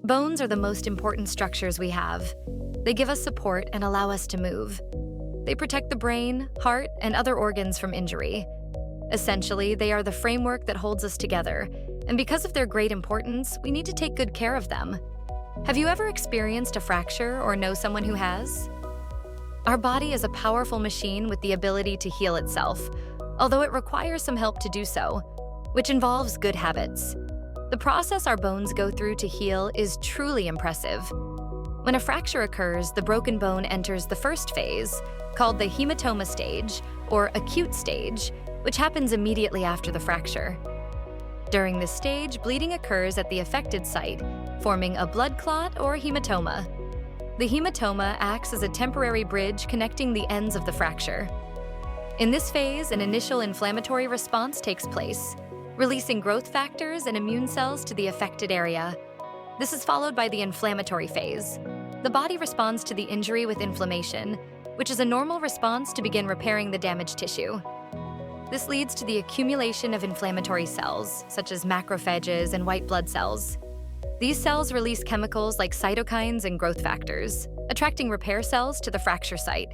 Bones are the most important structures we have. They give us support and allow us to move. They protect the brain, heart, and other organs from injury. Essentially, they are the framework that holds us together, and because of their great importance, we need to take good care of them. Have you ever experienced a fracture or know someone who has? Our body is a powerful machine with the ability to heal itself, although it requires some help to do so, which involves good habits. The process our bones go through to heal is truly impressive. When a fracture occurs, the broken bone enters the first phase, called the hematoma stage, or acute stage, which happens immediately after the fracture. During this stage, bleeding occurs at the affected site, forming a blood clot or hematoma. The hematoma acts as a temporary bridge connecting the ends of the fracture. In this phase, an initial inflammatory response takes place, releasing growth factors and immune cells to the affected area. This is followed by the inflammatory phase. The body responds to the injury with inflammation, which is a normal response to begin repairing the damaged tissue. This leads to the accumulation of inflammatory cells, such as macrophages and white blood cells. These cells release chemicals like cytokines and growth factors, attracting repair cells to the fracture site.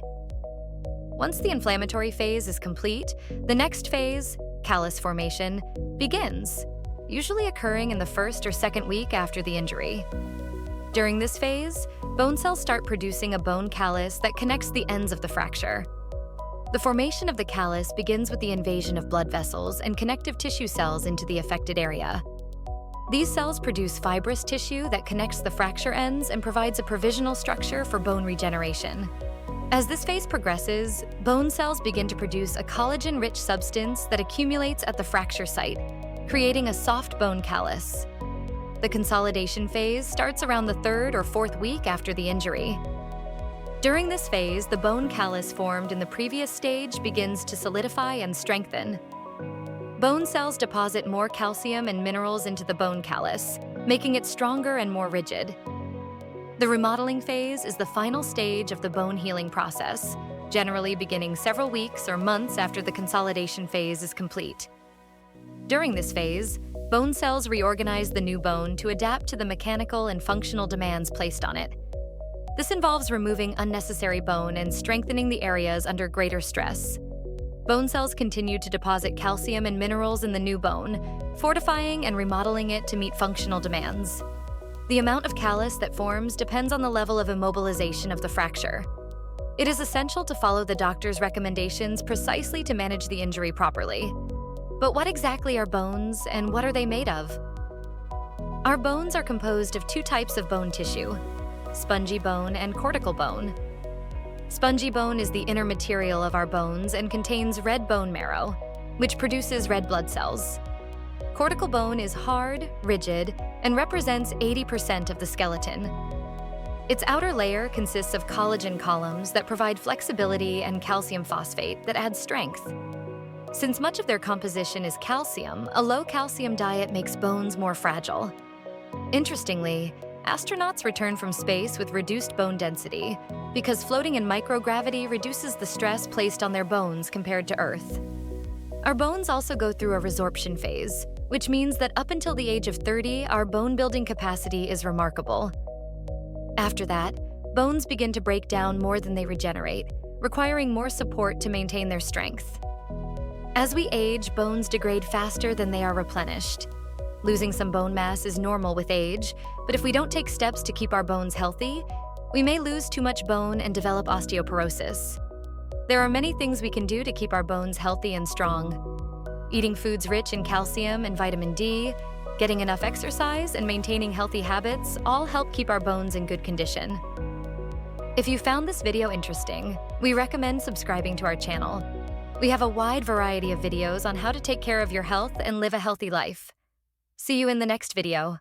Once the inflammatory phase is complete, the next phase, callus formation, begins, usually occurring in the first or second week after the injury. During this phase, bone cells start producing a bone callus that connects the ends of the fracture. The formation of the callus begins with the invasion of blood vessels and connective tissue cells into the affected area. These cells produce fibrous tissue that connects the fracture ends and provides a provisional structure for bone regeneration. As this phase progresses, bone cells begin to produce a collagen-rich substance that accumulates at the fracture site, creating a soft bone callus. The consolidation phase starts around the third or fourth week after the injury. During this phase, the bone callus formed in the previous stage begins to solidify and strengthen. Bone cells deposit more calcium and minerals into the bone callus, making it stronger and more rigid. The remodeling phase is the final stage of the bone healing process, generally beginning several weeks or months after the consolidation phase is complete. During this phase, bone cells reorganize the new bone to adapt to the mechanical and functional demands placed on it. This involves removing unnecessary bone and strengthening the areas under greater stress. Bone cells continue to deposit calcium and minerals in the new bone, fortifying and remodeling it to meet functional demands. The amount of callus that forms depends on the level of immobilization of the fracture. It is essential to follow the doctor's recommendations precisely to manage the injury properly. But what exactly are bones and what are they made of? Our bones are composed of two types of bone tissue, spongy bone and cortical bone. Spongy bone is the inner material of our bones and contains red bone marrow, which produces red blood cells. Cortical bone is hard, rigid, and represents 80% of the skeleton. Its outer layer consists of collagen columns that provide flexibility and calcium phosphate that add strength. Since much of their composition is calcium, a low-calcium diet makes bones more fragile. Interestingly, astronauts return from space with reduced bone density because floating in microgravity reduces the stress placed on their bones compared to Earth. Our bones also go through a resorption phase, which means that up until the age of 30, our bone-building capacity is remarkable. After that, bones begin to break down more than they regenerate, requiring more support to maintain their strength. As we age, bones degrade faster than they are replenished. Losing some bone mass is normal with age, but if we don't take steps to keep our bones healthy, we may lose too much bone and develop osteoporosis. There are many things we can do to keep our bones healthy and strong. Eating foods rich in calcium and vitamin D, getting enough exercise, and maintaining healthy habits all help keep our bones in good condition. If you found this video interesting, we recommend subscribing to our channel. We have a wide variety of videos on how to take care of your health and live a healthy life. See you in the next video.